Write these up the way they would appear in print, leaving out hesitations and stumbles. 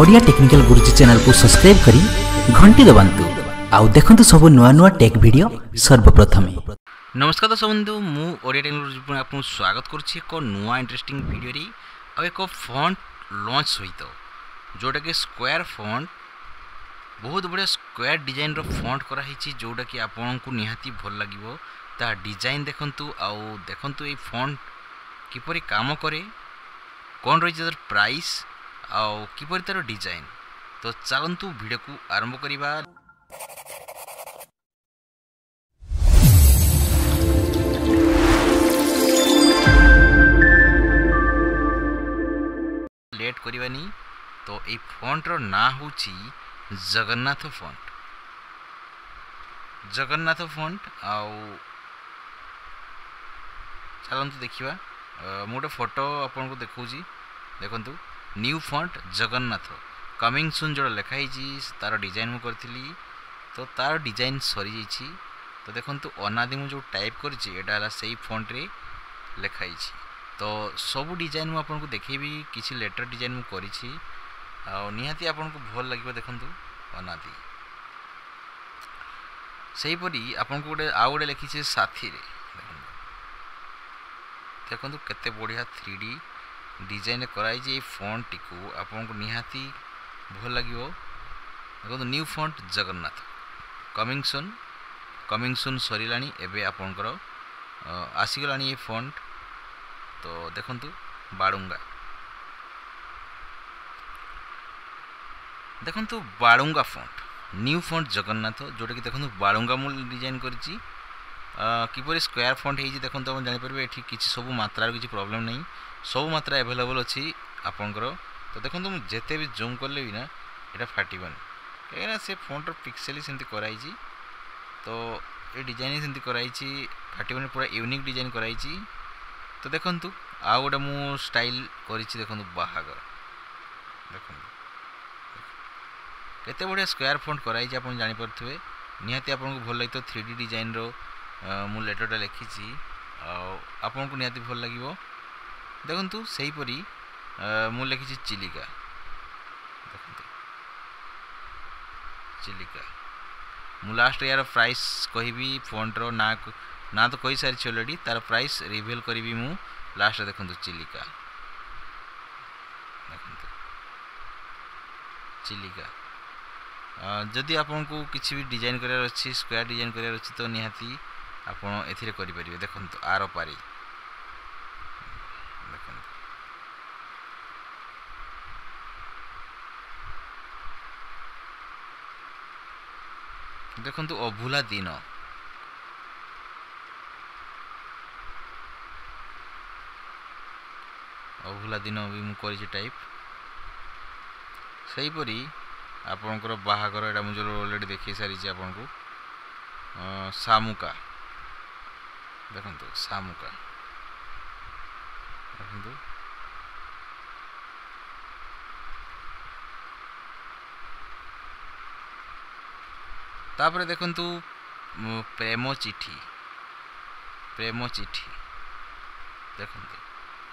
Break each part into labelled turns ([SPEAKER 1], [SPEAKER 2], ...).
[SPEAKER 1] Odia technical गुरुजी channel को subscribe करी घंटी दबांतु आउ देखंतु सब नुआ नुआ टेक वीडियो सर्वप्रथम।
[SPEAKER 2] नमस्कार दर्शक बंधु मु ओडिया टेक्निकल गुरुजी आपको स्वागत करुछि एक नुआ इंटरेस्टिंग वीडियो रे आ एक फॉन्ट लॉन्च सहित जोटा कि स्क्वायर फॉन्ट बहुत बढ़िया स्क्वायर डिजाइन रो फॉन्ट करा हिची जोटा कि आपन को निहाती भल लागिवो ता डिजाइन देखंतु आउ देखंतु ए फॉन्ट किपरि काम करे कोन रही तार प्राइस आउ किपरि तार डिजाइन। तो चलंतु वीडियो को आरंभ करिबा। लेट करिबानी तो ए फॉन्ट रो ना होची जगन्नाथ फॉन्ट। जगन्नाथ फॉन्ट आउ चलंतु देखिबा। मोटे फोटो आपन को देखौजी देखंतु न्यू फॉन्ट जगन्नाथ कमिंग सून जो लिखाई तार डिजाइन मु करथिली तो तार डिजाइन सरी जाइछि। तो देखंतु अनादि मु जो टाइप करछि एटा हला सेही फॉन्ट रे लिखाई तो सब डिजाइन मु आपन को देखैबी किछि लेटर डिजाइन मु करिछि आ निहाती आपन को भल लागिबो। देखंतु अनादि सेही परी आपन को गोटे आ गोटे लिखिछि साथी रे देखंतु केते बढ़िया 3D डिजाइन कराई जे फॉन्ट टिकू आपन को निहाती भल लागिवो। देखो new font Jagannath coming soon सरीलानी एबे आपनकर आसी गलानी ये फॉन्ट। तो देखंतु बाड़ूंगा फॉन्ट न्यू फॉन्ट जगन्नाथ जोटा कि देखंतु बाड़ूंगा मु डिजाइन करछि किपरि स्क्वायर फॉन्ट हे देखो आप जानि परबे एठी किछि सब मात्रा किछि प्रॉब्लम नहीं सब मात्रा अवेलेबल अछि आपनकर। तो देखो मु जेते भी जूम करले भी ना एटा फाटिबन कहिना से फॉन्ट रो पिक्सेल सेंति कराई छी। तो ए डिजाइन सेंति कराई छी फाटिबन पूरा यूनिक डिजाइन कराई छी। तो देखंतु आ गोटे मु स्टाइल करि छी देखंतु बाहागर देखंतु केते बढ़िया स्क्वायर फॉन्ट कराई छी आपन जानि परथुवे निहाती आपन को भल लागितो 3D डिजाइन रो मु लेटरटा लिखी आपन को निहाती भल लागिवो। देखंतु सही परी मु लिखी चिलिका देखंतु चिलिका मु लास्ट यार प्राइस कहिबी फॉन्ट रो ना तो कहि सारी छी ऑलरेडी तार प्राइस रिवील करिवि मु लास्ट देखंतु चिलिका देखंतु चिलिका। जदि आपन को किछि भी डिजाइन करार अछि स्क्वायर डिजाइन करार अछि तो निहाती आपण एथिरे करि परिबे। देखंतु आरो पारी देखंतु देखंतु अभुला दिन भी मु करि टाइप सही परी आपनकर बाहागर एटा मु जो ऑलरेडी देखि सारी छी आपन को सामुका देखंतु सामुका देखंतु तापर देखंतु प्रेम चिठी देखंतु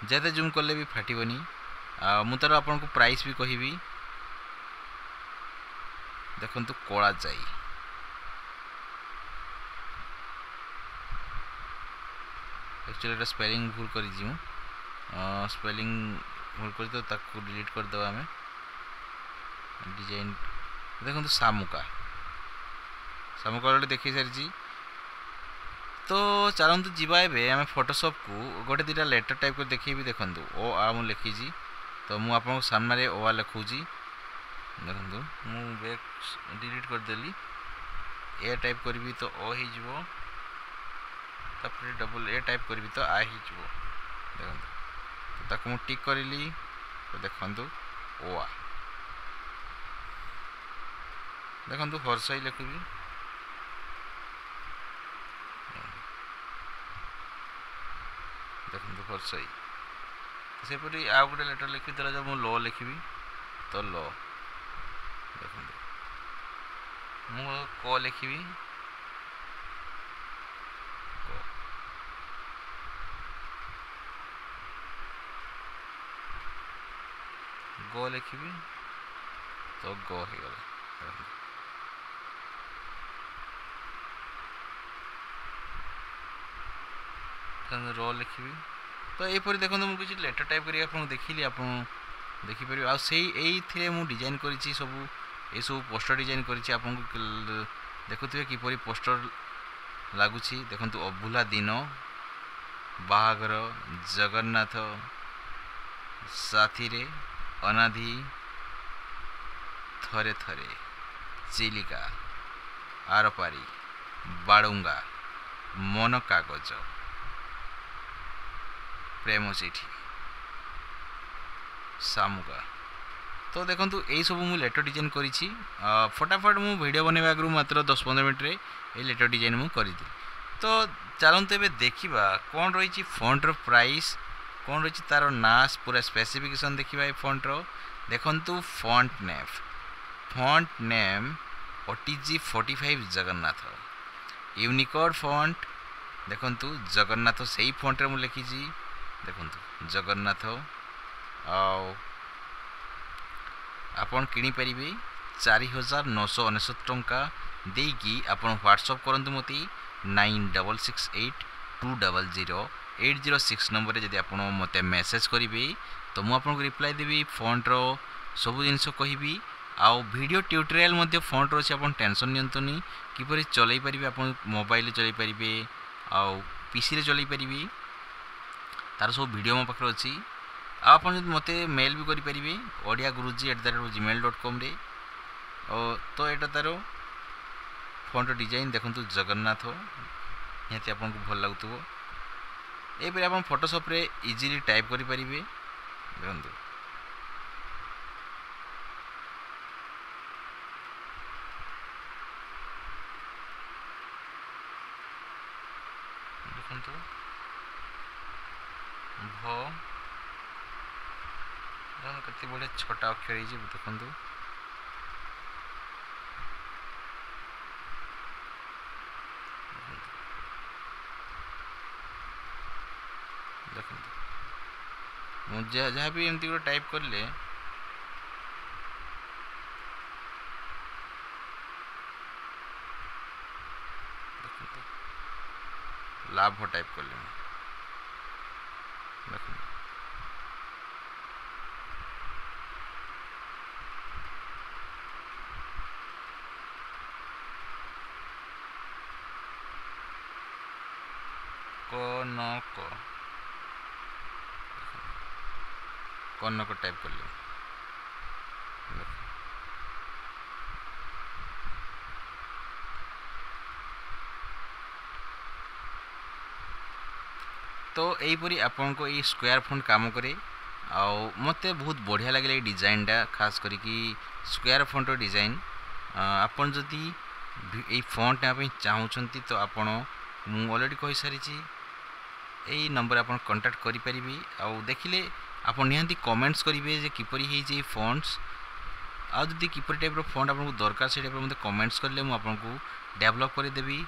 [SPEAKER 2] जेते जूम करले भी फाटिबनी मु तार आपन को प्राइस भी कहिबी। देखंतु कोळा जाई एक्चुअली एटा स्पेलिंग भूल करि जिमु स्पेलिंग भूल करि तो ताको डिलीट कर दबा हमें डिजाइन। देखंतु सामुका ऑलरेडी देखि सारी छी। तो चलंतु जिबा एबे हमें फोटोशॉप को गोटे दिटा लेटर टाइप कर देखिबी। देखंतु ओ आ मु लिखि छी तो मु आपन सामने रे ओ आ लिखु छी। देखंतु मु बैक डिलीट कर देली ए टाइप करबी तो ओ ही जिवो तापर डबल ए टाइप करबी तो आ ही जिवो। देखंतु तो ताको मु टिक करली तो देखंतु ओ आ देखंतु हर्षई लिखबी देखंतु हर्षई से परी आ गोटे लेटर लिखि देला जब मु लो लिखबी तो लो देखंतु मु को लिखबी गो लिखबी तो गो हो गला रो लिखी तो यहीपर देखो मुझे लेटर टाइप कर देखिली आप देखिपर आई मु डिजाइन करी सब ये सब पोस्टर डिजाइन करी आपको देखुए किपरि पोस्टर लगुच देखु अभुला दिन बाहागर जगन्नाथ साथी रे अनाधि थरे थरे चिलिका आरपारी बाड़ुंगा मन कागज प्रेम चिठी सामुगा तो देखो यही सब मुझे लेटर डिजाइन करी फटाफट मु वीडियो बनवा आगु मात्र 10-15 मिनट रे ये लेटर डिजाइन मु करी तो चलते ए देखा कौन रही फॉन्ट रो प्राइस कौन रही तार ना पूरा स्पेसिफिकेशन देखा ये फॉन्ट रो देखंतु font name OTG-45 Jagannath Unicode font देखंतु जगन्नाथ सही फॉन्ट रे मु लिखी देखंतु जगन्नाथ आपन किनी परिबे 4999 टंका देकी आपन व्हाट्सएप करंतु मते 9682000806 नंबर जदि आपन मते मेसेज करिवे तो मु आपन को रिप्लाई देबी फॉन्ट रो सब जिनस कहबी आउ वीडियो ट्यूटोरियल मध्ये फॉन्ट रो आपन टेंशन नियंतुनी किपरि चलै परिबे आपन मोबाइल चलै परिबे आउ पीसी रे चलै परिबे तार सब वीडियो मो पाखर अछि आप मते मेल भी करि परिबे odiaguruji@gmail.com रे तो एटा तारो फॉन्ट डिजाइन देखंतु जगन्नाथ हेते आपन को भल लागुतबो ए पे आपन फोटोशॉप रे इजीली टाइप करि परिबे देखंतु देखंतु भ कति बढ़िया छोटा अक्षर है देखो मुझे जहाँ भी एमती गोटे टाइप कर ले लाभ टाइप कर ले देखो कनक टाइप कर लियो तो यहीपरी आपन को ये स्क्वायर फॉन्ट काम करे आउ मते बहुत बढ़िया लगे डिजाइन टा खास करी स्क्वायर फॉन्ट डिजाइन आपन जदि ये फॉन्ट ना चाहूँगी तो आपन मु ऑलरेडी कहि सारी यही नंबर आपन कांटेक्ट करि परिबे आउ देखिले आपन निहांती कमेंट्स करिवे जे किपरि हे जे फॉन्ट्स आ जदि किपरि टाइप रो फॉन्ट आपन को दरकार से टाइप रो मते कमेंट्स करले मु आपन को डेवलप करि देबी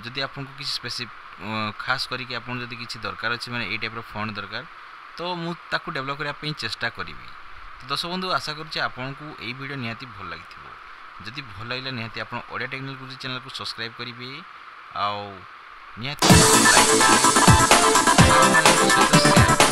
[SPEAKER 2] जदि आपन को किसी स्पेसिफिक खास करी कि आपन जदि किसी दरकार अछि माने ए टाइप रो फॉन्ट दरकार तो मु ताकू डेवलप करिया पई चेष्टा करिवि तो दर्शक बंधु आशा करछि आपन को एई वीडियो निहांती भल लागिथिबो जदि भल लागले निहांती आपन ओडिया टेक्निकल गुरुजी चैनल को सब्सक्राइब करिवे आउ निहांती लाइक